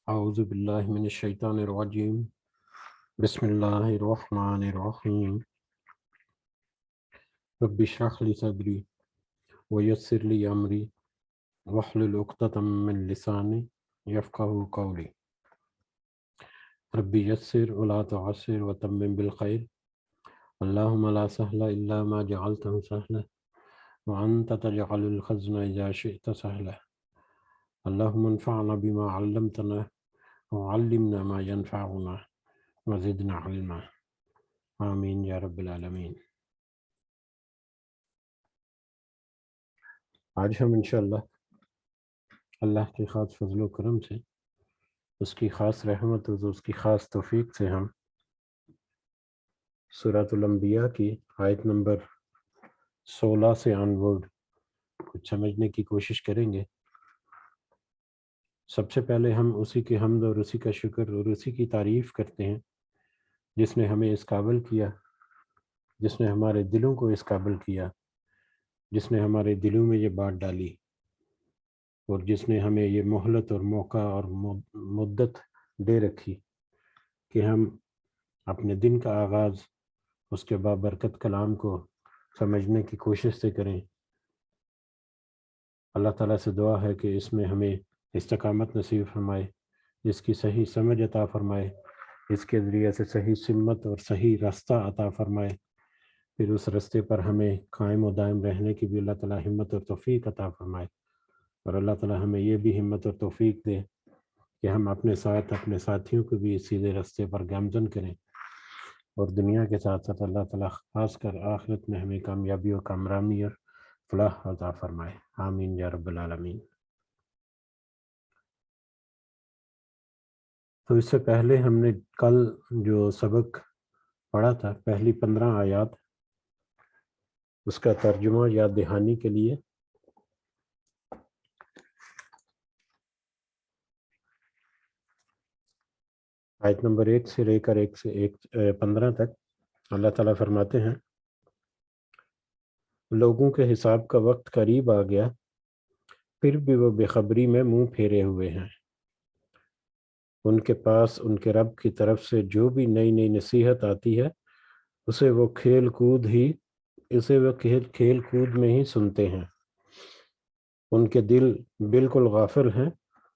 اعوذ باللہ من الشیطان الرجیم بسم اللہ الرحمن الرحیم رب اشرح لی صدری ویسر لی امری واحلل عقدۃ من لسانی یفقہوا قولی رب یسر ولا تعسر وتمم بالخیر اللہم لا سہل الا ما جعلتہ سہلا وانت تجعل الحزن اذا شئت سہلا اللہم انفعنا بما علمتنا وعلمنا ما ينفعنا وزدنا علما آمین یا رب العالمین۔ آج ہم انشاءاللہ اللہ کے خاص فضل و کرم سے، اس کی خاص رحمت اور اس کی خاص توفیق سے ہم سورۃ الانبیاء کی آیت نمبر 16 سے آنورڈ کچھ سمجھنے کی کوشش کریں گے۔ سب سے پہلے ہم اسی کی حمد اور اسی کا شکر اور اسی کی تعریف کرتے ہیں جس نے ہمیں اس قابل کیا، جس نے ہمارے دلوں کو اس قابل کیا، جس نے ہمارے دلوں میں یہ بات ڈالی اور جس نے ہمیں یہ مہلت اور موقع اور مدت دے رکھی کہ ہم اپنے دن کا آغاز اس کے بابرکت کلام کو سمجھنے کی کوشش سے کریں۔ اللہ تعالیٰ سے دعا ہے کہ اس میں ہمیں استقامت نصیب فرمائے، اس کی صحیح سمجھ عطا فرمائے، اس کے ذریعے سے صحیح سمت اور صحیح راستہ عطا فرمائے، پھر اس راستے پر ہمیں قائم و دائم رہنے کی بھی اللہ تعالیٰ ہمت اور توفیق عطا فرمائے، اور اللہ تعالیٰ ہمیں یہ بھی ہمت اور توفیق دے کہ ہم اپنے ساتھ اپنے ساتھیوں کو بھی اس سیدھے راستے پر گامزن کریں، اور دنیا کے ساتھ ساتھ اللہ تعالیٰ خاص کر آخرت میں ہمیں کامیابی اور کامرانی اور فلاح عطا فرمائے، آمین یا رب العالمین۔ تو اس سے پہلے ہم نے کل جو سبق پڑھا تھا، پہلی 15 آیات، اس کا ترجمہ یاد دہانی کے لیے آیت نمبر 1 سے لے کر 15 تک اللہ تعالیٰ فرماتے ہیں، لوگوں کے حساب کا وقت قریب آ گیا، پھر بھی وہ بے خبری میں منہ پھیرے ہوئے ہیں۔ ان کے پاس ان کے رب کی طرف سے جو بھی نئی نئی نصیحت آتی ہے اسے وہ کھیل کود میں ہی سنتے ہیں۔ ان کے دل بالکل غافل ہیں،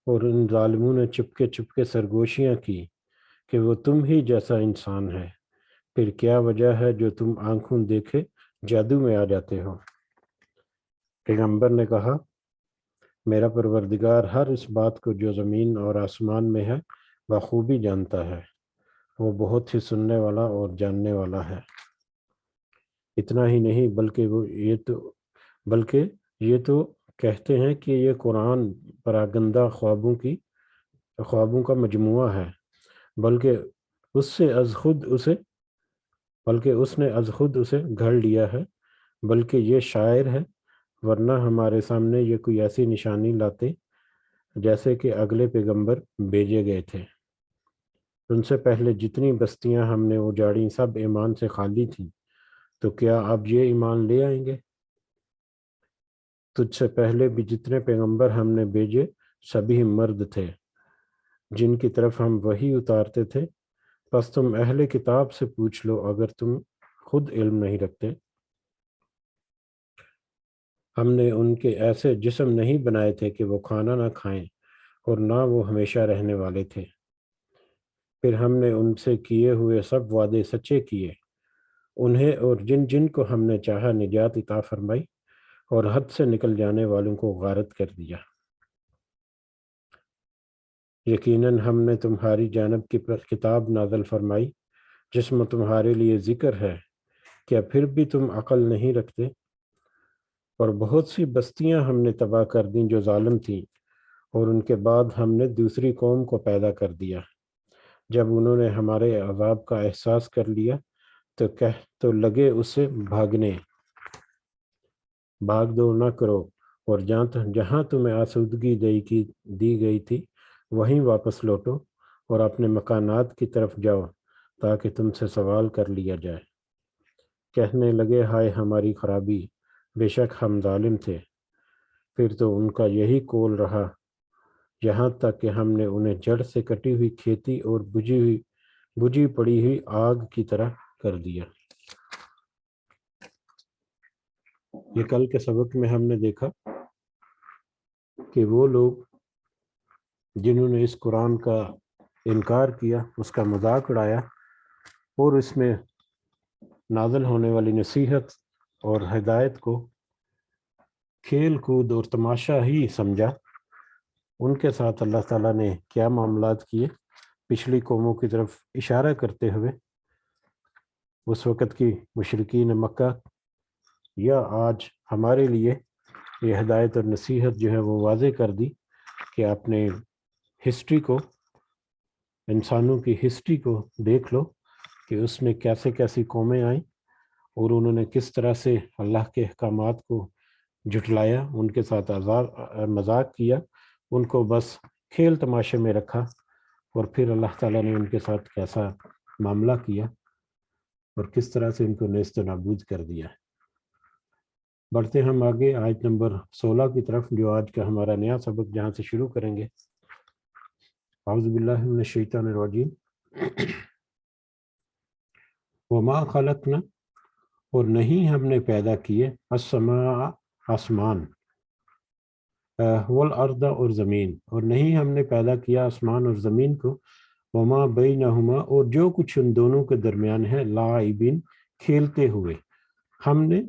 اور ان ظالموں نے چپکے سرگوشیاں کی کہ وہ تم ہی جیسا انسان ہے، پھر کیا وجہ ہے جو تم آنکھوں دیکھے جادو میں آ جاتے ہو۔ پیغمبر نے کہا، میرا پروردگار ہر اس بات کو جو زمین اور آسمان میں ہے بخوبی جانتا ہے، وہ بہت ہی سننے والا اور جاننے والا ہے۔ اتنا ہی نہیں بلکہ یہ تو کہتے ہیں کہ یہ قرآن پراگندہ خوابوں کا مجموعہ ہے، بلکہ اس نے از خود اسے گھڑ لیا ہے، بلکہ یہ شاعر ہے، ورنہ ہمارے سامنے یہ کوئی ایسی نشانی لاتے جیسے کہ اگلے پیغمبر بھیجے گئے تھے۔ ان سے پہلے جتنی بستیاں ہم نے اجاڑیں سب ایمان سے خالی تھیں، تو کیا اب یہ ایمان لے آئیں گے؟ تجھ سے پہلے بھی جتنے پیغمبر ہم نے بھیجے سبھی مرد تھے جن کی طرف ہم وحی اتارتے تھے، پس تم اہل کتاب سے پوچھ لو اگر تم خود علم نہیں رکھتے۔ ہم نے ان کے ایسے جسم نہیں بنائے تھے کہ وہ کھانا نہ کھائیں، اور نہ وہ ہمیشہ رہنے والے تھے۔ پھر ہم نے ان سے کیے ہوئے سب وعدے سچے کیے، انہیں اور جن جن کو ہم نے چاہا نجات عطا فرمائی، اور حد سے نکل جانے والوں کو غارت کر دیا۔ یقیناً ہم نے تمہاری جانب کی کتاب نازل فرمائی جس میں تمہارے لیے ذکر ہے، کیا پھر بھی تم عقل نہیں رکھتے؟ اور بہت سی بستیاں ہم نے تباہ کر دیں جو ظالم تھیں، اور ان کے بعد ہم نے دوسری قوم کو پیدا کر دیا۔ جب انہوں نے ہمارے عذاب کا احساس کر لیا تو لگے اس سے بھاگنے۔ بھاگ دوڑ نہ کرو، اور جہاں تمہیں آسودگی دی گئی تھی وہیں واپس لوٹو، اور اپنے مکانات کی طرف جاؤ تاکہ تم سے سوال کر لیا جائے۔ کہنے لگے، ہائے ہماری خرابی، بے شک ہم ظالم تھے۔ پھر تو ان کا یہی قول رہا یہاں تک کہ ہم نے انہیں جڑ سے کٹی ہوئی کھیتی اور بجھی پڑی ہوئی آگ کی طرح کر دیا۔ یہ کل کے سبق میں ہم نے دیکھا کہ وہ لوگ جنہوں نے اس قرآن کا انکار کیا، اس کا مذاق اڑایا اور اس میں نازل ہونے والی نصیحت اور ہدایت کو کھیل کود اور تماشا ہی سمجھا، ان کے ساتھ اللہ تعالیٰ نے کیا معاملات کیے پچھلی قوموں کی طرف اشارہ کرتے ہوئے اس وقت کی مشرکین مکہ یا آج ہمارے لیے یہ ہدایت اور نصیحت جو ہے وہ واضح کر دی کہ اپنے ہسٹری کو، انسانوں کی ہسٹری کو دیکھ لو کہ اس میں کیسے کیسی قومیں آئیں اور انہوں نے کس طرح سے اللہ کے احکامات کو جھٹلایا، ان کے ساتھ مذاق کیا، ان کو بس کھیل تماشے میں رکھا، اور پھر اللہ تعالیٰ نے ان کے ساتھ کیسا معاملہ کیا اور کس طرح سے ان کو نیست و نابود کر دیا۔ بڑھتے ہم آگے آیت نمبر 16 کی طرف، جو آج کا ہمارا نیا سبق جہاں سے شروع کریں گے۔ اعوذ باللہ من الشیطان الرجیم۔ وما خلقنا، اور نہیں ہم نے پیدا کیے، السماء، آسمان، والارض، اور زمین، اور نہیں ہم نے پیدا کیا آسمان اور زمین کو، وما بینہما، اور جو کچھ ان دونوں کے درمیان ہے، لاعبین، کھیلتے ہوئے۔ ہم نے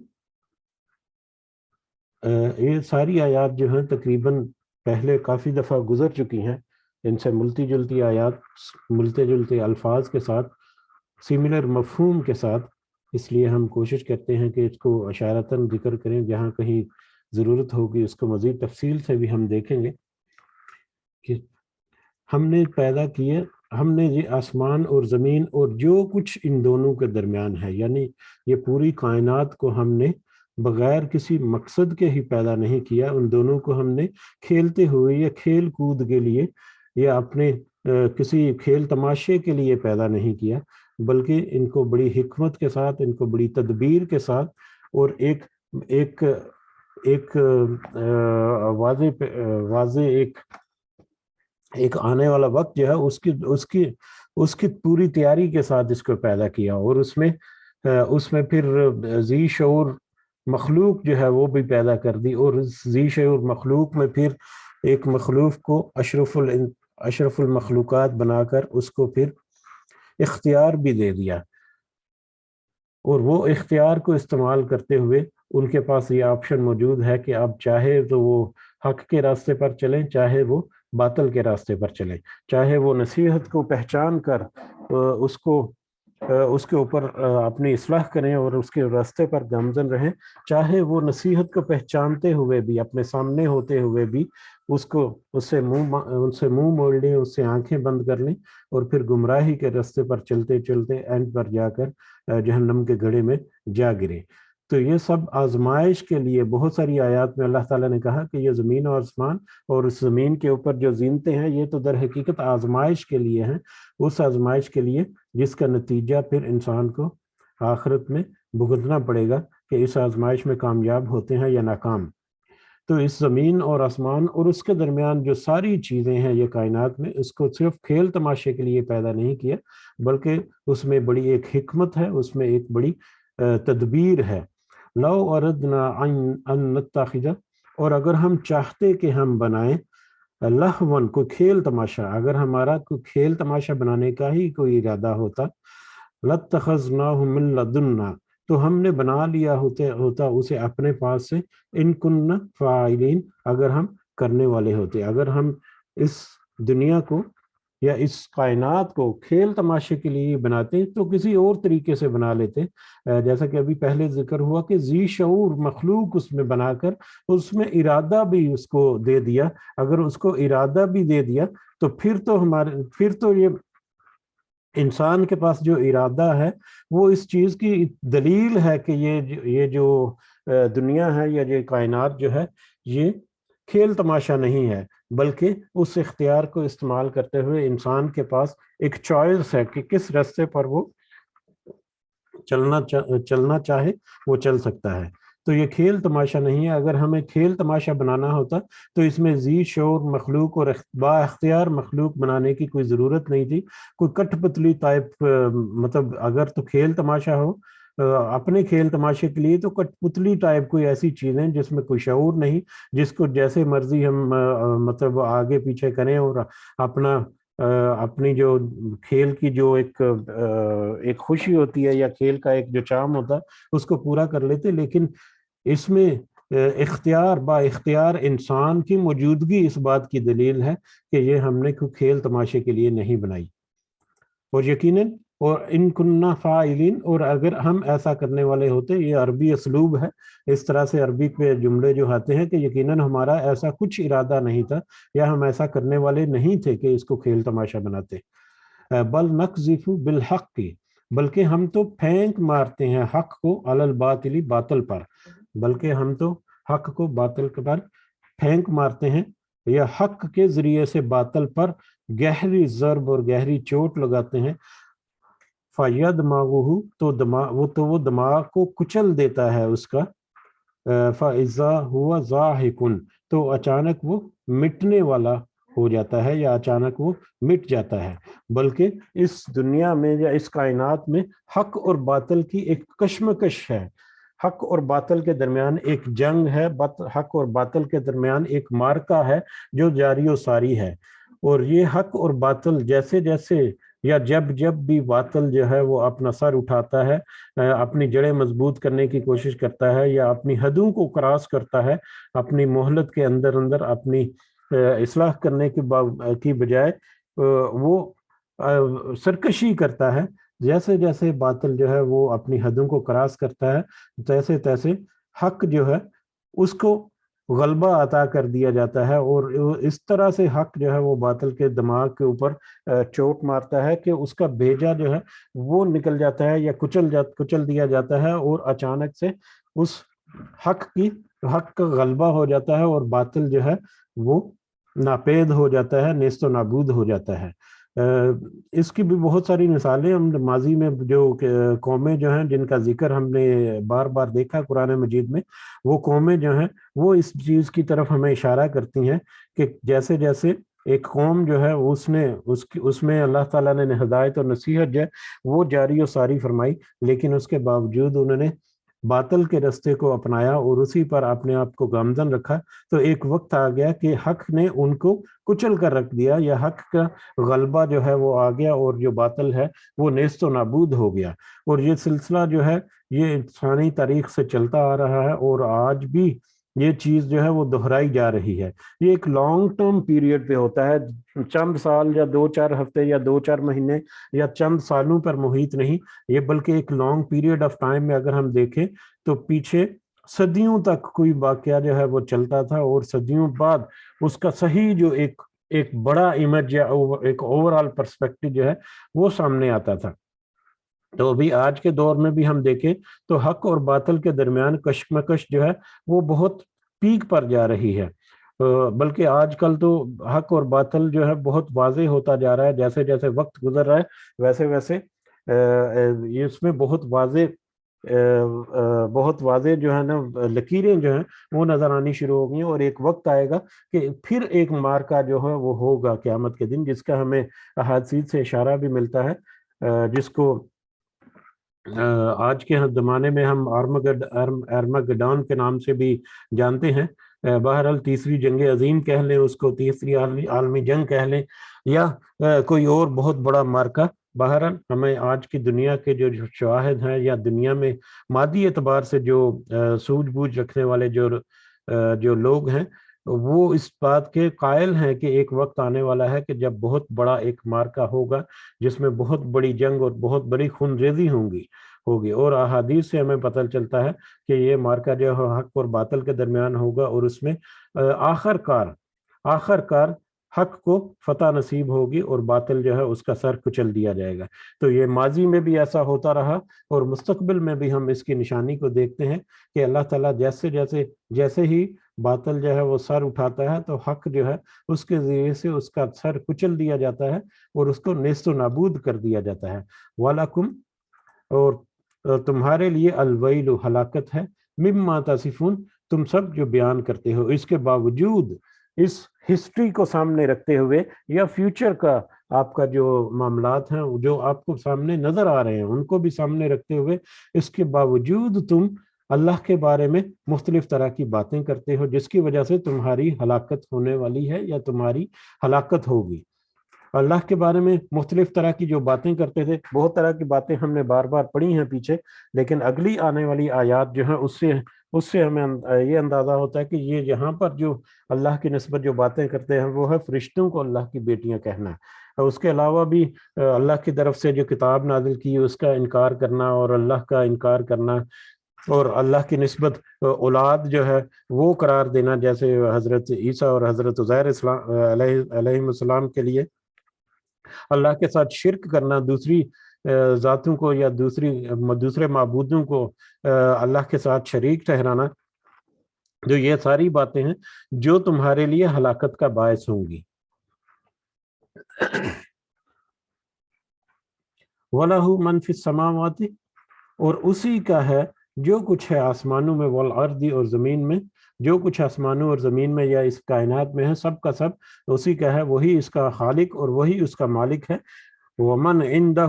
یہ ساری آیات جو ہیں تقریباً پہلے کافی دفعہ گزر چکی ہیں، ان سے ملتی جلتی آیات، ملتے جلتے الفاظ کے ساتھ، سملر مفہوم کے ساتھ، اس لیے ہم کوشش کرتے ہیں کہ اس کو اشارتاً ذکر کریں، جہاں کہیں ضرورت ہوگی اس کو مزید تفصیل سے بھی ہم دیکھیں گے کہ ہم نے پیدا کیے، ہم نے یہ آسمان اور زمین اور جو کچھ ان دونوں کے درمیان ہے، یعنی یہ پوری کائنات کو ہم نے بغیر کسی مقصد کے ہی پیدا نہیں کیا، ان دونوں کو ہم نے کھیلتے ہوئے یا کھیل کود کے لیے یا اپنے کسی کھیل تماشے کے لیے پیدا نہیں کیا، بلکہ ان کو بڑی حکمت کے ساتھ، ان کو بڑی تدبیر کے ساتھ، اور ایک واضح ایک آنے والا وقت جو ہے اس کی پوری تیاری کے ساتھ اس کو پیدا کیا، اور اس میں پھر ذی شعور مخلوق جو ہے وہ بھی پیدا کر دی، اور اس ذی شعور مخلوق میں پھر ایک مخلوق کو اشرف المخلوقات بنا کر اس کو پھر اختیار بھی دے دیا، اور وہ اختیار کو استعمال کرتے ہوئے ان کے پاس یہ آپشن موجود ہے کہ اب چاہے تو وہ حق کے راستے پر چلیں، چاہے وہ باطل کے راستے پر چلیں، چاہے وہ نصیحت کو پہچان کر اس کے اوپر اپنی اصلاح کریں اور اس کے راستے پر گامزن رہیں، چاہے وہ نصیحت کو پہچانتے ہوئے بھی، اپنے سامنے ہوتے ہوئے بھی اس سے منہ موڑ لیں، اس سے آنکھیں بند کر لیں، اور پھر گمراہی کے راستے پر چلتے چلتے اینڈ پر جا کر جہنم کے گڑھے میں جا گرے۔ تو یہ سب آزمائش کے لیے، بہت ساری آیات میں اللہ تعالیٰ نے کہا کہ یہ زمین اور آسمان اور اس زمین کے اوپر جو زینتیں ہیں، یہ تو در حقیقت آزمائش کے لیے ہیں، اس آزمائش کے لیے جس کا نتیجہ پھر انسان کو آخرت میں بھگتنا پڑے گا کہ اس آزمائش میں کامیاب ہوتے ہیں یا ناکام۔ تو اس زمین اور آسمان اور اس کے درمیان جو ساری چیزیں ہیں یہ کائنات میں، اس کو صرف کھیل تماشے کے لیے پیدا نہیں کیا، بلکہ اس میں بڑی ایک حکمت ہے، اس میں ایک بڑی تدبیر ہے۔ لو اردنا ان نتخذ، اور اگر ہم چاہتے کہ ہم بنائیں، لہون، کوئی کھیل تماشا، اگر ہمارا کوئی کھیل تماشا بنانے کا ہی کوئی ارادہ ہوتا، لاتخذناہ من لدنا، تو ہم نے بنا لیا ہوتا اسے اپنے پاس سے، ان کننا فاعلین، اگر ہم کرنے والے ہوتے، اگر ہم اس دنیا کو یا اس کائنات کو کھیل تماشے کے لیے بناتے تو کسی اور طریقے سے بنا لیتے، جیسا کہ ابھی پہلے ذکر ہوا کہ ذی شعور مخلوق اس میں بنا کر اس میں ارادہ بھی اس کو دے دیا۔ اگر اس کو ارادہ بھی دے دیا تو پھر تو یہ انسان کے پاس جو ارادہ ہے وہ اس چیز کی دلیل ہے کہ یہ جو دنیا ہے یا یہ کائنات جو ہے یہ کھیل تماشا نہیں ہے، بلکہ اس اختیار کو استعمال کرتے ہوئے انسان کے پاس ایک چوائس ہے کہ کس راستے پر وہ چلنا چاہے وہ چل سکتا ہے۔ تو یہ کھیل تماشا نہیں ہے. اگر ہمیں کھیل تماشا بنانا ہوتا تو اس میں ذی شعور مخلوق اور با اختیار مخلوق بنانے کی کوئی ضرورت نہیں تھی. کوئی کٹ پتلی ٹائپ مطلب اگر تو کھیل تماشا ہو اپنے کھیل تماشے کے لیے تو کٹ پتلی ٹائپ کوئی ایسی چیزیں جس میں کوئی شعور نہیں, جس کو جیسے مرضی ہم مطلب آگے پیچھے کریں اور اپنی جو کھیل کی جو ایک خوشی ہوتی ہے یا کھیل کا ایک جو چام ہوتا ہے اس کو پورا کر لیتے. لیکن اس میں اختیار با اختیار انسان کی موجودگی اس بات کی دلیل ہے کہ یہ ہم نے کوئی کھیل تماشے کے لیے نہیں بنائی. اور یقیناً اور ان کننا فاعلین, اور اگر ہم ایسا کرنے والے ہوتے, یہ عربی اسلوب ہے, اس طرح سے عربی پہ جملے جو آتے ہیں کہ یقیناً ہمارا ایسا کچھ ارادہ نہیں تھا یا ہم ایسا کرنے والے نہیں تھے کہ اس کو کھیل تماشا بناتے. بل نقذف بالحق کی, بلکہ ہم تو پھینک مارتے ہیں حق کو علی الباطل, باطل پر, بلکہ ہم تو حق کو باطل پر پھینک مارتے ہیں یا حق کے ذریعے سے باطل پر گہری ضرب اور گہری چوٹ لگاتے ہیں. فَيَدْمَغُهُ, تو وہ دماغ کو کچل دیتا ہے اس کا. فَإِذَا هُوَ ضَاحِكٌ, تو اچانک وہ مٹنے والا ہو جاتا ہے یا اچانک وہ مٹ جاتا ہے. بلکہ اس دنیا میں یا اس کائنات میں حق اور باطل کی ایک کشمکش ہے, حق اور باطل کے درمیان ایک جنگ ہے, حق اور باطل کے درمیان ایک مارکا ہے جو جاری و ساری ہے. اور یہ حق اور باطل جیسے جیسے یا جب بھی باطل جو ہے وہ اپنا سر اٹھاتا ہے, اپنی جڑیں مضبوط کرنے کی کوشش کرتا ہے یا اپنی حدوں کو کراس کرتا ہے, اپنی مہلت کے اندر اپنی اصلاح کرنے کی بجائے وہ سرکشی کرتا ہے, جیسے جیسے باطل جو ہے وہ اپنی حدوں کو کراس کرتا ہے تیسے تیسے حق جو ہے اس کو غلبہ عطا کر دیا جاتا ہے. اور اس طرح سے حق جو ہے وہ باطل کے دماغ کے اوپر چوٹ مارتا ہے کہ اس کا بھیجا جو ہے وہ نکل جاتا ہے یا کچل دیا جاتا ہے, اور اچانک سے اس حق کا غلبہ ہو جاتا ہے اور باطل جو ہے وہ ناپید ہو جاتا ہے, نیست و نابود ہو جاتا ہے. اس کی بھی بہت ساری مثالیں ہم ماضی میں جو قومیں جو ہیں جن کا ذکر ہم نے بار بار دیکھا قرآن مجید میں, وہ قومیں جو ہیں وہ اس چیز کی طرف ہمیں اشارہ کرتی ہیں کہ جیسے جیسے ایک قوم جو ہے اس میں اللہ تعالیٰ نے ہدایت اور نصیحت جو ہے وہ جاری و ساری فرمائی, لیکن اس کے باوجود انہوں نے باطل کے رستے کو اپنایا اور اسی پر اپنے آپ کو گامزن رکھا. تو ایک وقت آ گیا کہ حق نے ان کو کچل کر رکھ دیا یا حق کا غلبہ جو ہے وہ آ گیا اور جو باطل ہے وہ نیست و نابود ہو گیا. اور یہ سلسلہ جو ہے یہ انسانی تاریخ سے چلتا آ رہا ہے اور آج بھی یہ چیز جو ہے وہ دہرائی جا رہی ہے. یہ ایک لانگ ٹرم پیریڈ پہ ہوتا ہے, چند سال یا 2-4 ہفتے یا 2-4 مہینے یا چند سالوں پر محیط نہیں, یہ بلکہ ایک لانگ پیریڈ آف ٹائم میں اگر ہم دیکھیں تو پیچھے صدیوں تک کوئی واقعہ جو ہے وہ چلتا تھا اور صدیوں بعد اس کا صحیح جو ایک بڑا امیج یا ایک اوور آل پرسپیکٹو جو ہے وہ سامنے آتا تھا. تو ابھی آج کے دور میں بھی ہم دیکھیں تو حق اور باطل کے درمیان کشمکش جو ہے وہ بہت پیک پر جا رہی ہے, بلکہ آج کل تو حق اور باطل جو ہے بہت واضح ہوتا جا رہا ہے. جیسے جیسے وقت گزر رہا ہے ویسے ویسے اس میں بہت واضح جو ہے نا لکیریں جو ہیں وہ نظر آنی شروع ہو گئی ہیں, اور ایک وقت آئے گا کہ پھر ایک مارکا جو ہے وہ ہوگا قیامت کے دن, جس کا ہمیں احادیث سے اشارہ بھی ملتا ہے, جس کو آج کے زمانے میں ہم آرمگڈان کے نام سے بھی جانتے ہیں. بہرحال تیسری جنگ عظیم کہہ لیں اس کو, تیسری عالمی جنگ کہہ لیں, یا کوئی اور بہت بڑا مارکا. بہرحال ہمیں آج کی دنیا کے جو شواہد ہیں یا دنیا میں مادی اعتبار سے جو سوجھ بوجھ رکھنے والے جو لوگ ہیں وہ اس بات کے قائل ہیں کہ ایک وقت آنے والا ہے کہ جب بہت بڑا ایک مارکا ہوگا جس میں بہت بڑی جنگ اور بہت بڑی خونریزی ہوگی. اور احادیث سے ہمیں پتہ چلتا ہے کہ یہ مارکا جو ہے حق اور باطل کے درمیان ہوگا, اور اس میں آخر کار حق کو فتح نصیب ہوگی اور باطل جو ہے اس کا سر کچل دیا جائے گا. تو یہ ماضی میں بھی ایسا ہوتا رہا اور مستقبل میں بھی ہم اس کی نشانی کو دیکھتے ہیں کہ اللہ تعالیٰ جیسے ہی باطل جو ہے وہ سر اٹھاتا ہے تو حق جو ہے اس کے ذریعے سے اس کا سر کچل دیا جاتا ہے اور اس کو نیست و نابود کر دیا جاتا ہے. وَلَكُمْ, اور تمہارے لیے الویل ہلاکت ہے, مما تصفون، تم سب جو بیان کرتے ہو، اس کے باوجود اس ہسٹری کو سامنے رکھتے ہوئے یا فیوچر کا آپ کا جو معاملات ہیں جو آپ کو سامنے نظر آ رہے ہیں ان کو بھی سامنے رکھتے ہوئے اس کے باوجود تم اللہ کے بارے میں مختلف طرح کی باتیں کرتے ہو، جس کی وجہ سے تمہاری ہلاکت ہونے والی ہے یا تمہاری ہلاکت ہوگی۔ اللہ کے بارے میں مختلف طرح کی جو باتیں کرتے تھے، بہت طرح کی باتیں ہم نے بار بار پڑھی ہیں پیچھے، لیکن اگلی آنے والی آیات جو ہیں اس سے ہمیں یہ اندازہ ہوتا ہے کہ یہ یہاں پر جو اللہ کی نسبت جو باتیں کرتے ہیں وہ ہے فرشتوں کو اللہ کی بیٹیاں کہنا ہے۔ اس کے علاوہ بھی اللہ کی طرف سے جو کتاب نازل کی اس کا انکار کرنا اور اللہ کا انکار کرنا اور اللہ کی نسبت اولاد جو ہے وہ قرار دینا، جیسے حضرت عیسیٰ اور حضرت عزیر علیہ السلام کے لیے اللہ کے ساتھ شرک کرنا، دوسری ذاتوں کو یا دوسرے معبودوں کو اللہ کے ساتھ شریک ٹھہرانا، جو یہ ساری باتیں ہیں جو تمہارے لیے ہلاکت کا باعث ہوں گی۔ وَلَهُ مَنْ فِي السَّمَاوَاتِ، اور اسی کا ہے جو کچھ ہے آسمانوں میں، والارض اور زمین میں، جو کچھ آسمانوں اور زمین میں یا اس کائنات میں ہے سب کا سب اسی کا ہے، وہی اس کا خالق اور وہی اس کا مالک ہے۔ ومن عندہ،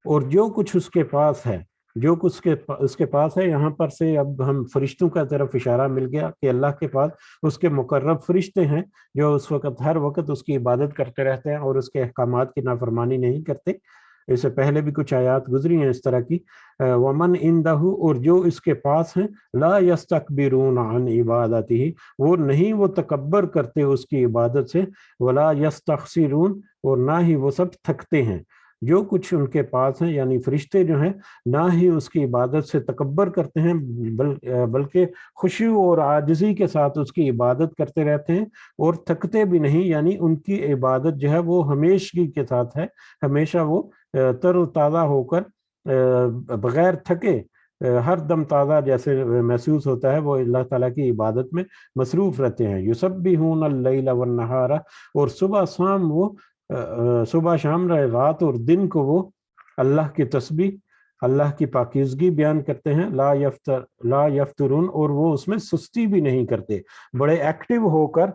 اور جو کچھ اس کے پاس ہے، جو کچھ اس کے پاس ہے، یہاں پر سے اب ہم فرشتوں کا طرف اشارہ مل گیا کہ اللہ کے پاس اس کے مقرب فرشتے ہیں جو اس وقت ہر وقت اس کی عبادت کرتے رہتے ہیں اور اس کے احکامات کی نافرمانی نہیں کرتے۔ اس سے پہلے بھی کچھ آیات گزری ہیں اس طرح کی۔ ومن عندہ، اور جو اس کے پاس ہیں، لا یستکبرون عن عبادتہ، وہ تکبر کرتے اس کی عبادت سے، ولا یستخسرون، اور نہ ہی وہ سب تھکتے ہیں۔ جو کچھ ان کے پاس ہیں یعنی فرشتے جو ہیں نہ ہی اس کی عبادت سے تکبر کرتے ہیں بلکہ خشوع اور عاجزی کے ساتھ اس کی عبادت کرتے رہتے ہیں اور تھکتے بھی نہیں، یعنی ان کی عبادت جو ہے وہ ہمیشگی کے ساتھ ہے، ہمیشہ وہ تر و تازہ ہو کر بغیر تھکے ہر دم تازہ جیسے محسوس ہوتا ہے، وہ اللہ تعالیٰ کی عبادت میں مصروف رہتے ہیں۔ یسبحون اللیل والنہار، اور صبح شام رات اور دن کو وہ اللہ کی تسبیح، اللہ کی پاکیزگی بیان کرتے ہیں۔ لا یفترون، اور وہ اس میں سستی بھی نہیں کرتے، بڑے ایکٹیو ہو کر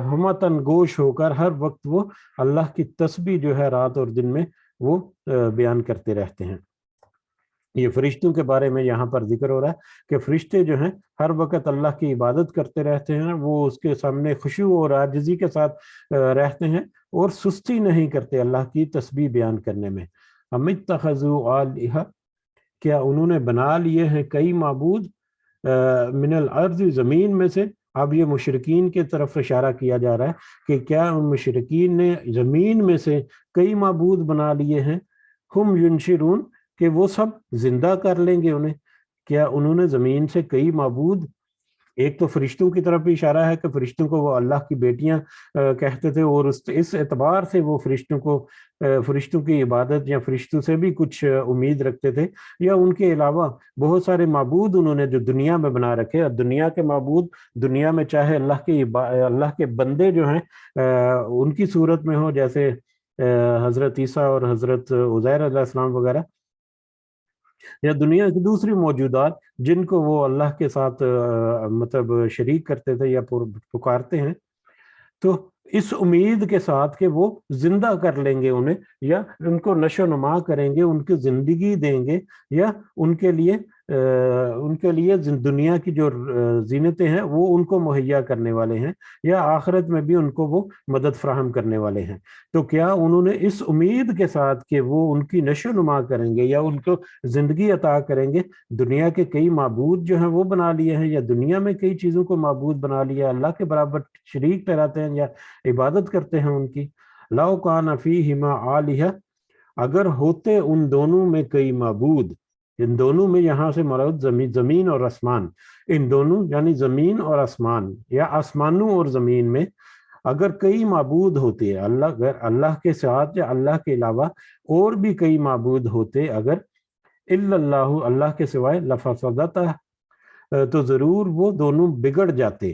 ہمتن گوش ہو کر ہر وقت وہ اللہ کی تسبیح جو ہے رات اور دن میں وہ بیان کرتے رہتے ہیں۔ یہ فرشتوں کے بارے میں یہاں پر ذکر ہو رہا ہے کہ فرشتے جو ہیں ہر وقت اللہ کی عبادت کرتے رہتے ہیں، وہ اس کے سامنے خشوع اور عاجزی کے ساتھ رہتے ہیں اور سستی نہیں کرتے اللہ کی تسبیح بیان کرنے میں۔ ام اتخذوا آلہہ، کیا انہوں نے بنا لیے ہیں کئی معبود، من الارض، زمین میں سے۔ اب یہ مشرکین کی طرف اشارہ کیا جا رہا ہے کہ کیا ان مشرکین نے زمین میں سے کئی معبود بنا لیے ہیں، ہم ینشرون، کہ وہ سب زندہ کر لیں گے انہیں۔ کیا انہوں نے زمین سے کئی معبود، ایک تو فرشتوں کی طرف بھی اشارہ ہے کہ فرشتوں کو وہ اللہ کی بیٹیاں کہتے تھے اور اس اعتبار سے وہ فرشتوں کی عبادت یا فرشتوں سے بھی کچھ امید رکھتے تھے، یا ان کے علاوہ بہت سارے معبود انہوں نے جو دنیا میں بنا رکھے، اور دنیا کے معبود دنیا میں چاہے اللہ کے بندے جو ہیں ان کی صورت میں ہو، جیسے حضرت عیسیٰ اور حضرت عزیر علیہ السلام وغیرہ، یا دنیا کی دوسری موجودات جن کو وہ اللہ کے ساتھ مطلب شریک کرتے تھے یا پکارتے ہیں، تو اس امید کے ساتھ کہ وہ زندہ کر لیں گے انہیں، یا ان کو نشو و نما کریں گے، ان کی زندگی دیں گے، یا ان کے لیے دنیا کی جو زینتیں ہیں وہ ان کو مہیا کرنے والے ہیں، یا آخرت میں بھی ان کو وہ مدد فراہم کرنے والے ہیں۔ تو کیا انہوں نے اس امید کے ساتھ کہ وہ ان کی نشو و نما کریں گے یا ان کو زندگی عطا کریں گے، دنیا کے کئی معبود جو ہیں وہ بنا لیے ہیں، یا دنیا میں کئی چیزوں کو معبود بنا لیا، اللہ کے برابر شریک ٹھہراتے ہیں یا عبادت کرتے ہیں ان کی۔ لو کان فیہما آلہہ، اگر ہوتے ان دونوں میں کئی معبود، ان دونوں میں یہاں سے مراد زمین اور آسمان، ان دونوں یعنی زمین اور آسمان یا آسمانوں اور زمین میں اگر کئی معبود ہوتے، اللہ کے ساتھ یا اللہ کے علاوہ اور بھی کئی معبود ہوتے اگر، الا اللہ، اللہ کے سوائے، لفسدتا، تو ضرور وہ دونوں بگڑ جاتے۔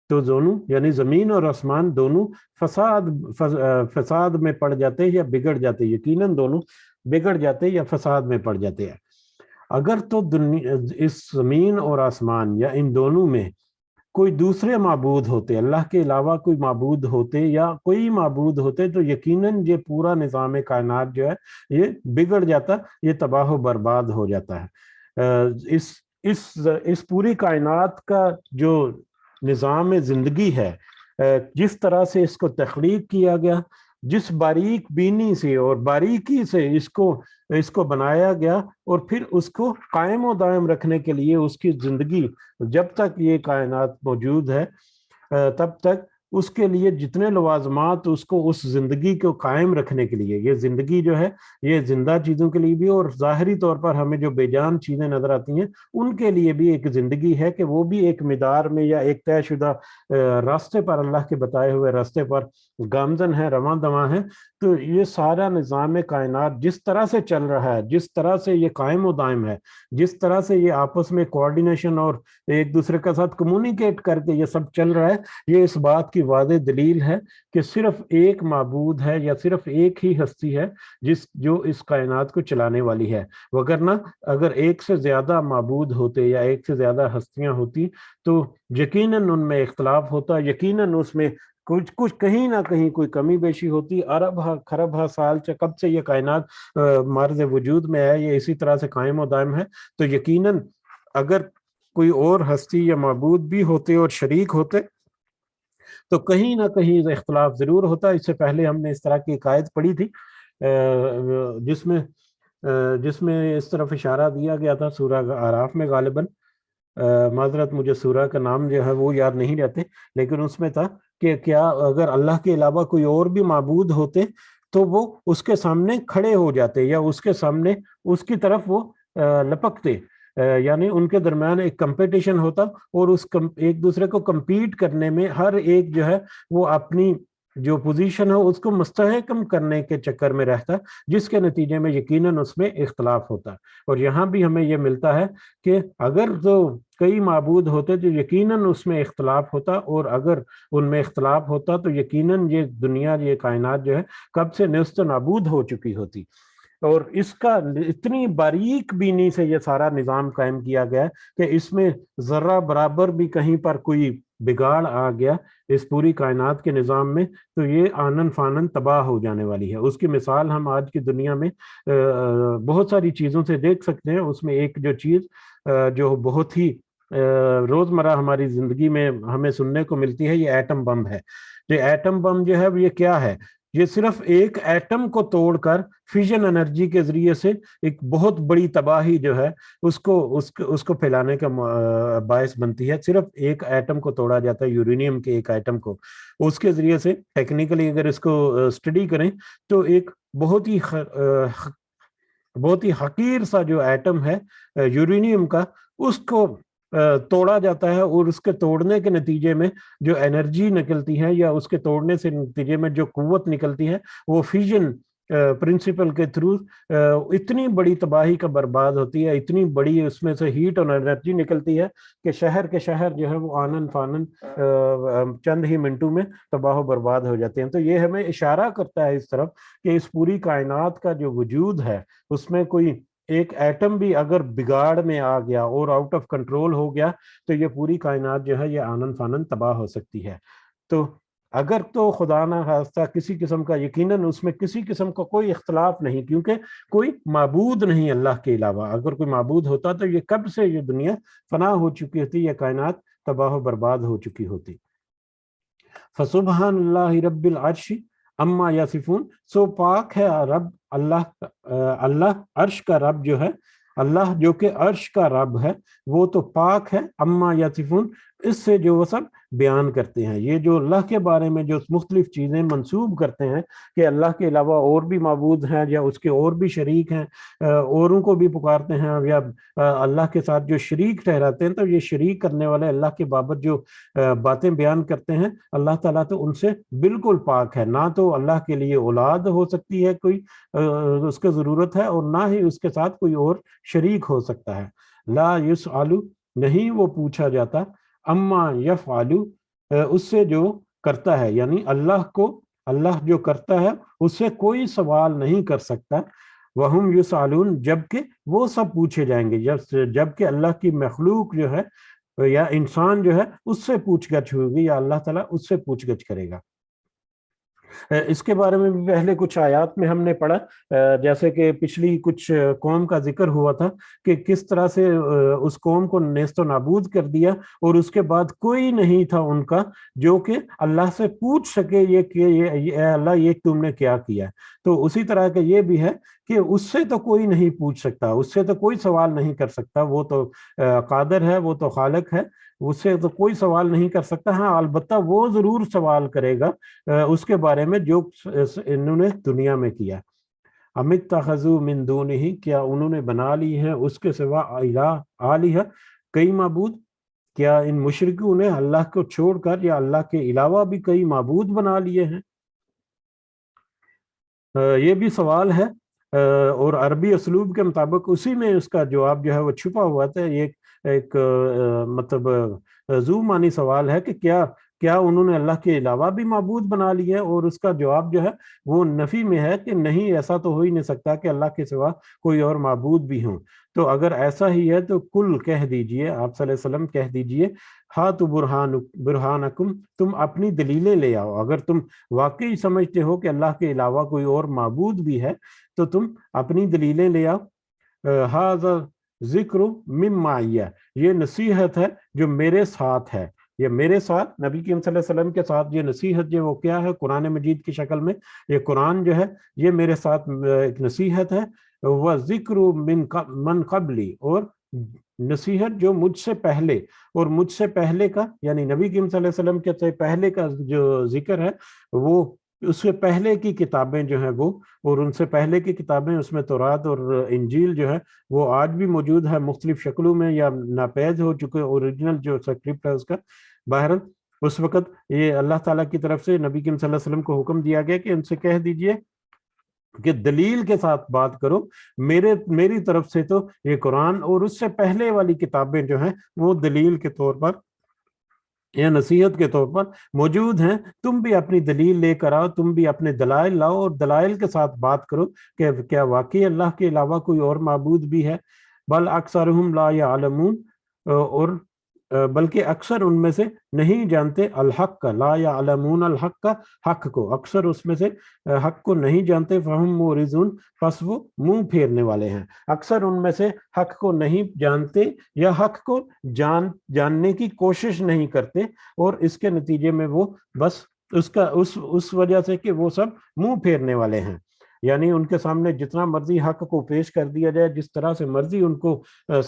تو دونوں یعنی زمین اور آسمان دونوں فساد میں پڑ جاتے یا بگڑ جاتے، یقیناً دونوں بگڑ جاتے یا فساد میں پڑ جاتے ہیں۔ اگر تو اس زمین اور آسمان یا ان دونوں میں کوئی دوسرے معبود ہوتے، اللہ کے علاوہ کوئی معبود ہوتے یا کوئی معبود ہوتے، تو یقیناً یہ پورا نظام کائنات جو ہے یہ بگڑ جاتا، یہ تباہ و برباد ہو جاتا ہے۔ اس پوری کائنات کا جو نظام زندگی ہے، جس طرح سے اس کو تخلیق کیا گیا، جس باریک بینی سے اور باریکی سے اس کو بنایا گیا، اور پھر اس کو قائم و دائم رکھنے کے لیے اس کی زندگی، جب تک یہ کائنات موجود ہے تب تک اس کے لیے جتنے لوازمات اس کو اس زندگی کو قائم رکھنے کے لیے، یہ زندگی جو ہے یہ زندہ چیزوں کے لیے بھی، اور ظاہری طور پر ہمیں جو بے جان چیزیں نظر آتی ہیں ان کے لیے بھی ایک زندگی ہے کہ وہ بھی ایک مدار میں یا ایک طے شدہ راستے پر، اللہ کے بتائے ہوئے راستے پر گامزن ہے، رواں دواں ہے۔ تو یہ سارا نظام کائنات جس طرح سے چل رہا ہے، جس طرح سے یہ قائم و دائم ہے، جس طرح سے یہ آپس میں کوآرڈینیشن اور ایک دوسرے کے ساتھ کمیونیکیٹ کر کے یہ سب چل رہا ہے، یہ اس بات کی واضح دلیل ہے کہ صرف ایک معبود ہے یا صرف ایک ہی ہستی ہے جو اس کائنات کو چلانے والی ہے۔ وگرنہ اگر ایک سے زیادہ معبود ہوتے یا ایک سے زیادہ ہستیاں ہوتی تو یقیناً ان میں اختلاف ہوتا، یقیناً اس میں کچھ کہیں نہ کہیں کوئی کمی بیشی ہوتی۔ ارب ہا خرب ہا سال کب سے یہ کائنات مرز وجود میں ہے، یہ اسی طرح سے قائم و دائم ہے، تو یقیناً اگر کوئی اور ہستی یا معبود بھی ہوتے اور شریک ہوتے تو کہیں نہ کہیں اختلاف ضرور ہوتا۔ اس سے پہلے ہم نے اس طرح کی عقائد پڑھی تھی جس میں اس طرف اشارہ دیا گیا تھا سورہ اعراف میں غالباً، معذرت مجھے سورہ کا نام جو ہے وہ یاد نہیں رہتے، لیکن اس میں تھا کہ کیا اگر اللہ کے علاوہ کوئی اور بھی معبود ہوتے تو وہ اس کے سامنے کھڑے ہو جاتے یا اس کے سامنے اس کی طرف وہ لپکتے، یعنی ان کے درمیان ایک کمپٹیشن ہوتا، اور ایک دوسرے کو کمپیٹ کرنے میں ہر ایک جو ہے وہ اپنی جو پوزیشن ہے اس کو مستحکم کرنے کے چکر میں رہتا، جس کے نتیجے میں یقیناً اس میں اختلاف ہوتا۔ اور یہاں بھی ہمیں یہ ملتا ہے کہ اگر تو کئی معبود ہوتے تو یقیناً اس میں اختلاف ہوتا، اور اگر ان میں اختلاف ہوتا تو یقیناً یہ دنیا، یہ کائنات جو ہے کب سے نیست و نابود ہو چکی ہوتی۔ اور اس کا اتنی باریک بینی سے یہ سارا نظام قائم کیا گیا کہ اس میں ذرہ برابر بھی کہیں پر کوئی بگاڑ آ گیا اس پوری کائنات کے نظام میں تو یہ آنن فانن تباہ ہو جانے والی ہے۔ اس کی مثال ہم آج کی دنیا میں بہت ساری چیزوں سے دیکھ سکتے ہیں۔ اس میں ایک جو چیز جو بہت ہی روزمرہ ہماری زندگی میں ہمیں سننے کو ملتی ہے، یہ ایٹم بم ہے۔ یہ ایٹم بم جو ہے یہ کیا ہے؟ یہ صرف ایک ایٹم کو توڑ کر فیژن انرجی کے ذریعے سے ایک بہت بڑی تباہی جو ہے اس کو پھیلانے کا باعث بنتی ہے۔ صرف ایک ایٹم کو توڑا جاتا ہے، یورینیم کے ایک ایٹم کو، اس کے ذریعے سے ٹیکنیکلی اگر اس کو اسٹڈی کریں تو ایک بہت ہی حقیر سا جو ایٹم ہے یورینیم کا، اس کو توڑا جاتا ہے، اور اس کے توڑنے کے نتیجے میں جو انرجی نکلتی ہے یا اس کے توڑنے سے نتیجے میں جو قوت نکلتی ہے وہ فیژن پرنسپل کے تھرو اتنی بڑی تباہی کا برباد ہوتی ہے، اتنی بڑی اس میں سے ہیٹ اور انرجی نکلتی ہے کہ شہر کے شہر جو ہے وہ آنن فانن چند ہی منٹوں میں تباہ و برباد ہو جاتے ہیں۔ تو یہ ہمیں اشارہ کرتا ہے اس طرف کہ اس پوری کائنات کا جو وجود ہے اس میں کوئی ایک ایٹم بھی اگر بگاڑ میں آ گیا اور آؤٹ آف کنٹرول ہو گیا تو یہ پوری کائنات جو ہے یہ آنن فانن تباہ ہو سکتی ہے۔ تو اگر تو خدا نہ خواستہ کسی قسم کا، یقیناً اس میں کسی قسم کا کوئی اختلاف نہیں، کیونکہ کوئی معبود نہیں اللہ کے علاوہ۔ اگر کوئی معبود ہوتا تو یہ کب سے یہ دنیا فنا ہو چکی ہوتی، یہ کائنات تباہ و برباد ہو چکی ہوتی۔ فسبحان اللہ رب العرش اما یصفون، سو پاک ہے رب اللہ عرش کا رب جو ہے، اللہ جو کہ عرش کا رب ہے وہ تو پاک ہے اما یصفون، اس سے جو وہ سب بیان کرتے ہیں۔ یہ جو اللہ کے بارے میں جو مختلف چیزیں منسوب کرتے ہیں کہ اللہ کے علاوہ اور بھی معبود ہیں یا اس کے اور بھی شریک ہیں، اوروں کو بھی پکارتے ہیں، یا اللہ کے ساتھ جو شریک ٹھہراتے ہیں، تو یہ شریک کرنے والے اللہ کے بابت جو باتیں بیان کرتے ہیں، اللہ تعالیٰ تو ان سے بالکل پاک ہے۔ نہ تو اللہ کے لیے اولاد ہو سکتی ہے کوئی، اس کی ضرورت ہے، اور نہ ہی اس کے ساتھ کوئی اور شریک ہو سکتا ہے۔ لا یسأل، نہیں وہ پوچھا جاتا، اما یفعل، اس سے جو کرتا ہے، یعنی اللہ جو کرتا ہے اس سے کوئی سوال نہیں کر سکتا۔ وہم یسالون جبکہ وہ سب پوچھے جائیں گے، جبکہ اللہ کی مخلوق جو ہے یا انسان جو ہے اس سے پوچھ گچھ ہوگی، یا اللہ تعالیٰ اس سے پوچھ گچھ کرے گا۔ اس کے بارے میں بھی پہلے کچھ آیات میں ہم نے پڑھا، جیسے کہ پچھلی کچھ قوم کا ذکر ہوا تھا کہ کس طرح سے اس قوم کو نیست و نابود کر دیا، اور اس کے بعد کوئی نہیں تھا ان کا جو کہ اللہ سے پوچھ سکے یہ کہ اے اللہ یہ تم نے کیا کیا۔ تو اسی طرح کا یہ بھی ہے کہ اس سے تو کوئی نہیں پوچھ سکتا، اس سے تو کوئی سوال نہیں کر سکتا، وہ تو قادر ہے، وہ تو خالق ہے، اس سے تو کوئی سوال نہیں کر سکتا۔ ہاں البتہ وہ ضرور سوال کرے گا اس کے بارے میں جو انہوں نے دنیا میں کیا۔ ام اتخذوا من دونہ، کیا انہوں نے بنا لی ہیں اس کے سوا آلہہ کئی معبود، کیا ان مشرکوں نے اللہ کو چھوڑ کر یا اللہ کے علاوہ بھی کئی معبود بنا لیے ہیں؟ یہ بھی سوال ہے، اور عربی اسلوب کے مطابق اسی میں اس کا جواب جو ہے وہ چھپا ہوا تھا۔ یہ ایک مطلب ذو معنی سوال ہے کہ کیا انہوں نے اللہ کے علاوہ بھی معبود بنا لیے، اور اس کا جواب جو ہے وہ نفی میں ہے کہ نہیں، ایسا تو ہو ہی نہیں سکتا کہ اللہ کے سوا کوئی اور معبود بھی ہوں۔ تو اگر ایسا ہی ہے تو کل کہہ دیجئے، آپ صلی اللہ علیہ وسلم کہہ دیجئے، ہاتھ برہانکم، تم اپنی دلیلیں لے آؤ۔ اگر تم واقعی سمجھتے ہو کہ اللہ کے علاوہ کوئی اور معبود بھی ہے تو تم اپنی دلیلیں لے آؤ۔ ھذا ذکر من معیہ، یہ نصیحت ہے جو میرے ساتھ ہے، یہ میرے ساتھ نبی کریم صلی اللہ علیہ وسلم کے ساتھ یہ نصیحت جو وہ کیا ہے قرآن مجید کی شکل میں، یہ قرآن جو ہے یہ میرے ساتھ ایک نصیحت ہے۔ وَذِكْرُ من قبلی، اور نصیحت جو مجھ سے پہلے، اور مجھ سے پہلے کا یعنی نبی کریم صلی اللہ علیہ وسلم کے پہلے کا جو ذکر ہے وہ اس سے پہلے کی کتابیں جو ہیں وہ، اور ان سے پہلے کی کتابیں اس میں تورات اور انجیل جو ہے وہ آج بھی موجود ہے مختلف شکلوں میں، یا ناپید ہو چکے اوریجنل جو سکرپٹ ہے اس کا۔ بہرحال اس وقت یہ اللہ تعالیٰ کی طرف سے نبی کریم صلی اللہ علیہ وسلم کو حکم دیا گیا کہ ان سے کہہ دیجئے کہ دلیل کے ساتھ بات کرو، میری طرف سے تو یہ قرآن اور اس سے پہلے والی کتابیں جو ہیں وہ دلیل کے طور پر یا نصیحت کے طور پر موجود ہیں، تم بھی اپنی دلیل لے کر آؤ، تم بھی اپنے دلائل لاؤ، اور دلائل کے ساتھ بات کرو کہ کیا واقعی اللہ کے علاوہ کوئی اور معبود بھی ہے۔ بل اکثرہم لا یعلمون، اور بلکہ اکثر ان میں سے نہیں جانتے، الحق کا، لا یعلمون الحق کا، حق کو، اکثر اس میں سے حق کو نہیں جانتے، فہم معرضون، پس وہ منہ پھیرنے والے ہیں۔ اکثر ان میں سے حق کو نہیں جانتے یا حق کو جاننے کی کوشش نہیں کرتے، اور اس کے نتیجے میں وہ بس اس وجہ سے کہ وہ سب منہ پھیرنے والے ہیں، یعنی ان کے سامنے جتنا مرضی حق کو پیش کر دیا جائے، جس طرح سے مرضی ان کو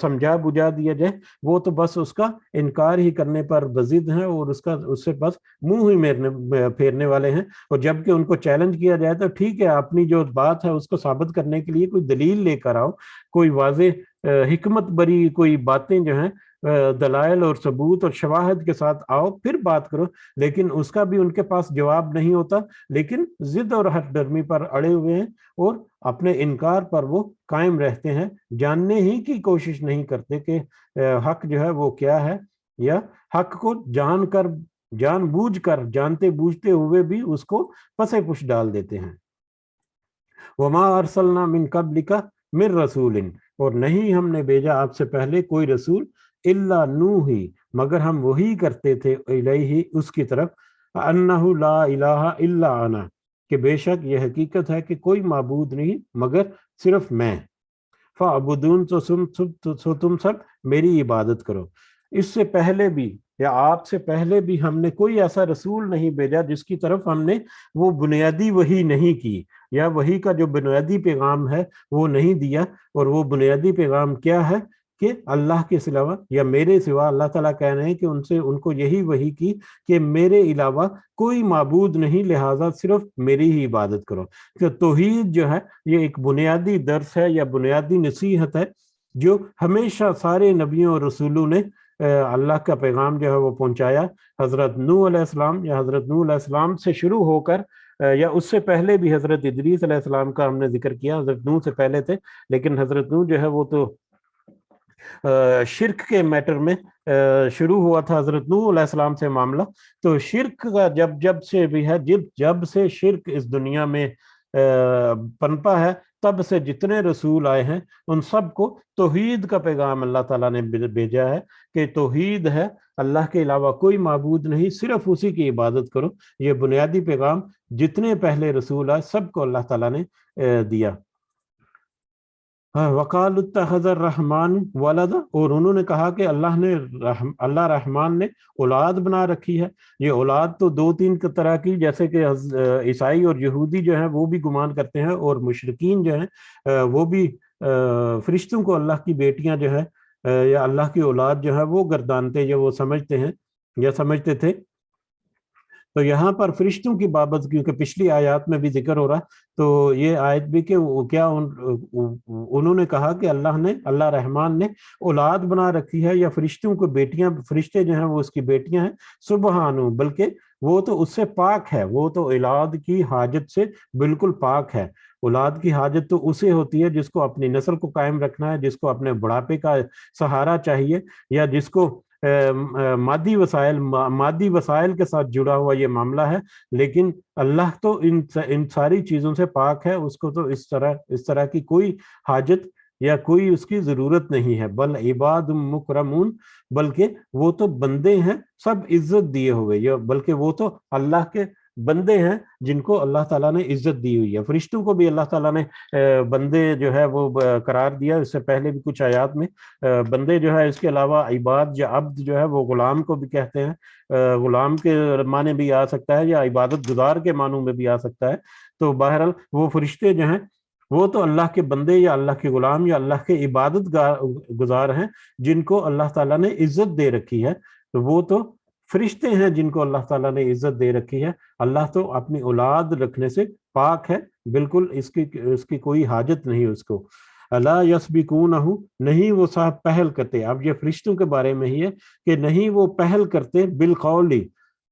سمجھا بجھا دیا جائے، وہ تو بس اس کا انکار ہی کرنے پر بضد ہیں، اور اس سے بس منہ ہی پھیرنے والے ہیں۔ اور جب کہ ان کو چیلنج کیا جائے تو ٹھیک ہے، اپنی جو بات ہے اس کو ثابت کرنے کے لیے کوئی دلیل لے کر آؤ، کوئی واضح حکمت بری کوئی باتیں جو ہیں دلائل اور ثبوت اور شواہد کے ساتھ آؤ، پھر بات کرو، لیکن اس کا بھی ان کے پاس جواب نہیں ہوتا، لیکن ضد اور ہٹ درمی پر اڑے ہوئے ہیں، اور اپنے انکار پر وہ قائم رہتے ہیں، جاننے ہی کی کوشش نہیں کرتے کہ حق جو ہے وہ کیا ہے، یا حق کو جان بوجھ کر جانتے بوجھتے ہوئے بھی اس کو پسے پش ڈال دیتے ہیں۔ وما ارسلنا من قبلک من رسول، اور نہیں ہم نے بھیجا آپ سے پہلے کوئی رسول، الا نوحی، مگر ہم وہی کرتے تھے، الیہ، اس کی طرف، انہ لا الہ الا انا، کہ بے شک یہ حقیقت ہے کہ کوئی معبود نہیں مگر صرف میں، فاعبدون، تو تم سب میری عبادت کرو۔ اس سے پہلے بھی یا آپ سے پہلے بھی ہم نے کوئی ایسا رسول نہیں بھیجا جس کی طرف ہم نے وہ بنیادی وحی نہیں کی، یا وحی کا جو بنیادی پیغام ہے وہ نہیں دیا۔ اور وہ بنیادی پیغام کیا ہے کہ اللہ کے سوا یا میرے سوا، اللہ تعالیٰ کہہ رہے ہیں کہ ان کو یہی وحی کی کہ میرے علاوہ کوئی معبود نہیں، لہٰذا صرف میری ہی عبادت کرو۔ کہ توحید جو ہے یہ ایک بنیادی درس ہے یا بنیادی نصیحت ہے جو ہمیشہ سارے نبیوں اور رسولوں نے اللہ کا پیغام جو ہے وہ پہنچایا۔ حضرت نوح علیہ السلام یا حضرت نوح علیہ السلام سے شروع ہو کر، یا اس سے پہلے بھی حضرت ادریس علیہ السلام کا ہم نے ذکر کیا، حضرت نوح سے پہلے تھے، لیکن حضرت نوح جو ہے وہ تو شرک کے میٹر میں شروع ہوا تھا حضرت نوح علیہ السلام سے معاملہ۔ تو شرک کا جب سے بھی ہے، جب سے شرک اس دنیا میں پنپا ہے، تب سے جتنے رسول آئے ہیں ان سب کو توحید کا پیغام اللہ تعالیٰ نے بھیجا ہے کہ توحید ہے، اللہ کے علاوہ کوئی معبود نہیں، صرف اسی کی عبادت کرو۔ یہ بنیادی پیغام جتنے پہلے رسول آئے سب کو اللہ تعالیٰ نے دیا۔ وقال اتخذ الرحمن ولدا، اور انہوں نے کہا کہ اللہ رحمان نے اولاد بنا رکھی ہے۔ یہ اولاد تو دو تین طرح کی، جیسے کہ عیسائی اور یہودی جو ہیں وہ بھی گمان کرتے ہیں، اور مشرکین جو ہیں وہ بھی فرشتوں کو اللہ کی بیٹیاں جو ہے یا اللہ کی اولاد جو ہے وہ گردانتے یا وہ سمجھتے ہیں یا سمجھتے تھے۔ تو یہاں پر فرشتوں کی بابت کیونکہ پچھلی آیات میں بھی ذکر ہو رہا، تو یہ آیت بھی کہ کیا انہوں نے کہا کہ اللہ رحمان نے اولاد بنا رکھی ہے یا فرشتوں کو بیٹیاں، فرشتے جو ہیں وہ اس کی بیٹیاں ہیں۔ سبحانہ، بلکہ وہ تو اس سے پاک ہے، وہ تو اولاد کی حاجت سے بالکل پاک ہے۔ اولاد کی حاجت تو اسے ہوتی ہے جس کو اپنی نسل کو قائم رکھنا ہے، جس کو اپنے بڑھاپے کا سہارا چاہیے، یا جس کو مادی وسائل کے ساتھ جڑا ہوا یہ معاملہ ہے۔ لیکن اللہ تو ان ساری چیزوں سے پاک ہے، اس کو تو اس طرح کی کوئی حاجت یا کوئی اس کی ضرورت نہیں ہے۔ بل عباد مکرمون، بلکہ وہ تو بندے ہیں سب عزت دیے ہوئے، بلکہ وہ تو اللہ کے بندے ہیں جن کو اللہ تعالیٰ نے عزت دی ہوئی ہے۔ فرشتوں کو بھی اللہ تعالیٰ نے بندے جو ہے وہ قرار دیا، اس سے پہلے بھی کچھ آیات میں بندے جو ہے، اس کے علاوہ عباد یا عبد جو ہے وہ غلام کو بھی کہتے ہیں، غلام کے معنی بھی آ سکتا ہے یا عبادت گزار کے معنوں میں بھی آ سکتا ہے۔ تو بہرحال وہ فرشتے جو ہیں وہ تو اللہ کے بندے یا اللہ کے غلام یا اللہ کے عبادت گزار ہیں جن کو اللہ تعالیٰ نے عزت دے رکھی ہے۔ تو وہ تو فرشتے ہیں جن کو اللہ تعالیٰ نے عزت دے رکھی ہے۔ اللہ تو اپنی اولاد رکھنے سے پاک ہے، بالکل اس کی کوئی حاجت نہیں اس کو۔ الا یسبقونہ، نہیں وہ صاحب پہل کرتے۔ اب یہ فرشتوں کے بارے میں ہی ہے کہ نہیں وہ پہل کرتے بالقول،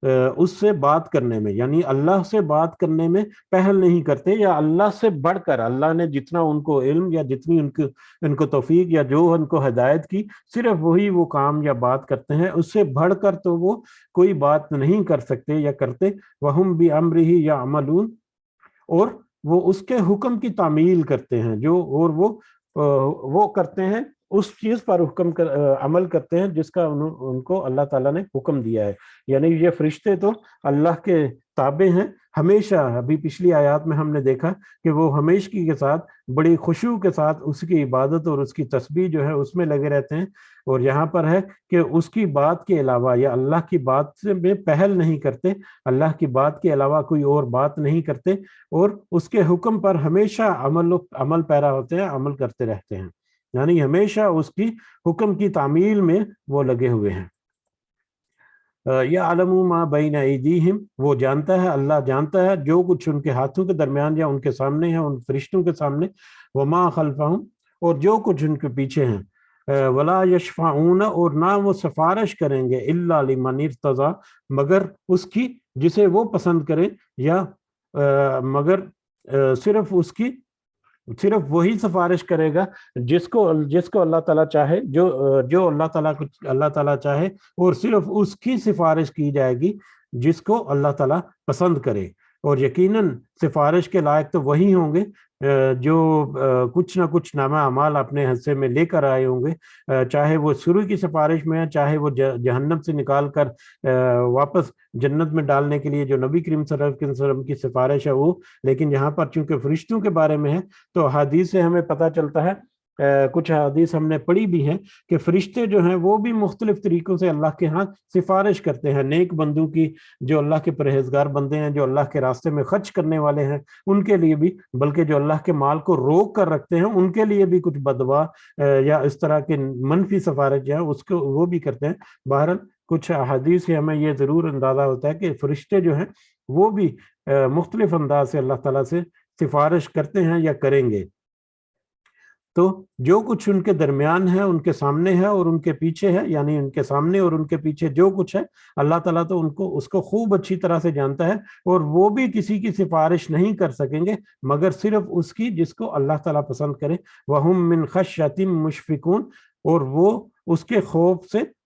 اس سے بات کرنے میں، یعنی اللہ سے بات کرنے میں پہل نہیں کرتے، یا اللہ سے بڑھ کر اللہ نے جتنا ان کو علم یا جتنی ان کو توفیق یا جو ان کو ہدایت کی، صرف وہی وہ کام یا بات کرتے ہیں، اس سے بڑھ کر تو وہ کوئی بات نہیں کر سکتے یا کرتے۔ وہم بِأَمْرِهِ يَعْمَلُونَ، اور وہ اس کے حکم کی تعمیل کرتے ہیں، اور وہ کرتے ہیں اس چیز پر عمل کرتے ہیں جس کا ان کو اللہ تعالیٰ نے حکم دیا ہے۔ یعنی یہ فرشتے تو اللہ کے تابع ہیں ہمیشہ۔ ابھی پچھلی آیات میں ہم نے دیکھا کہ وہ ہمیشگی کے ساتھ بڑی خشوع کے ساتھ اس کی عبادت اور اس کی تسبیح جو ہے اس میں لگے رہتے ہیں، اور یہاں پر ہے کہ اس کی بات کے علاوہ یا اللہ کی بات میں پہل نہیں کرتے، اللہ کی بات کے علاوہ کوئی اور بات نہیں کرتے، اور اس کے حکم پر ہمیشہ عمل پیرا ہوتے ہیں، عمل کرتے رہتے ہیں، یعنی ہمیشہ اس کی حکم کی تعمیل میں وہ لگے ہوئے ہیں۔ یعلم ما بین ایدیہم، وہ جانتا ہے، اللہ جانتا ہے جو کچھ ان کے ہاتھوں کے درمیان یا ان کے سامنے ہے، ان فرشتوں کے سامنے، وما خلفہم، اور جو کچھ ان کے پیچھے ہیں، ولا یشفعون، اور نہ وہ سفارش کریں گے، الا لمن ارتضی، مگر اس کی جسے وہ پسند کرے، یا مگر صرف وہی سفارش کرے گا جس کو اللہ تعالیٰ چاہے، جو اللہ تعالیٰ چاہے، اور صرف اس کی سفارش کی جائے گی جس کو اللہ تعالیٰ پسند کرے۔ اور یقیناً سفارش کے لائق تو وہی ہوں گے جو کچھ نہ کچھ نامہ اعمال اپنے حصے میں لے کر آئے ہوں گے، چاہے وہ شروع کی سفارش میں ہے، چاہے وہ جہنم سے نکال کر واپس جنت میں ڈالنے کے لیے جو نبی کریم صلی اللہ علیہ وسلم کی سفارش ہے وہ۔ لیکن یہاں پر چونکہ فرشتوں کے بارے میں ہے تو حدیث سے ہمیں پتہ چلتا ہے، کچھ حدیث ہم نے پڑھی بھی ہیں کہ فرشتے جو ہیں وہ بھی مختلف طریقوں سے اللہ کے ہاں سفارش کرتے ہیں، نیک بندوں کی، جو اللہ کے پرہیزگار بندے ہیں، جو اللہ کے راستے میں خرچ کرنے والے ہیں، ان کے لیے بھی، بلکہ جو اللہ کے مال کو روک کر رکھتے ہیں ان کے لیے بھی کچھ بددعا یا اس طرح کے منفی سفارش جو ہے اس کو وہ بھی کرتے ہیں۔ بہرحال کچھ احادیث سے ہمیں یہ ضرور اندازہ ہوتا ہے کہ فرشتے جو ہیں وہ بھی مختلف انداز سے اللہ تعالیٰ سے سفارش کرتے ہیں یا کریں گے۔ تو جو کچھ ان کے درمیان ہے، ان کے سامنے ہے اور ان کے پیچھے ہے، یعنی ان کے سامنے اور ان کے پیچھے جو کچھ ہے، اللہ تعالیٰ تو اس کو خوب اچھی طرح سے جانتا ہے، اور وہ بھی کسی کی سفارش نہیں کر سکیں گے مگر صرف اس کی جس کو اللہ تعالیٰ پسند کرے۔ وَهُم مِّن خَشْيَةٍ مُشْفِقُونَ، اور وہ اس کے خوف سے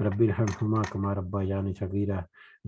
رب ارحمهما كما ربياني صغيرا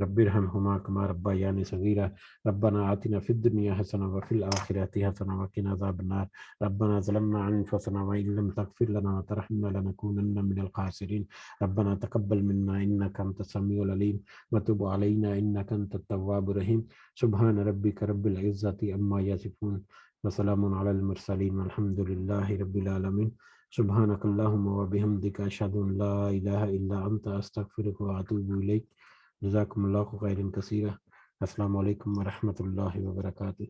رب ارحمهما كما ربياني صغيرا ربنا آتنا في الدنيا حسنة وفي الآخرة حسنة وقنا عذاب النار ربنا ظلمنا أنفسنا وإن لم تغفر لنا وترحمنا لنكونن من الخاسرين ربنا تقبل منا إنك أنت السميع العليم وتب علينا إنك أنت التواب الرحيم سبحان ربك رب العزة عما يصفون وسلام على المرسلين والحمد لله رب العالمين سبحانك اللهم وبحمدك أشهد أن لا إله إلا أنت أستغفرك وأتوب إليك جزاكم الله خيرا كثيرا السلام علیکم ورحمۃ اللہ وبرکاتہ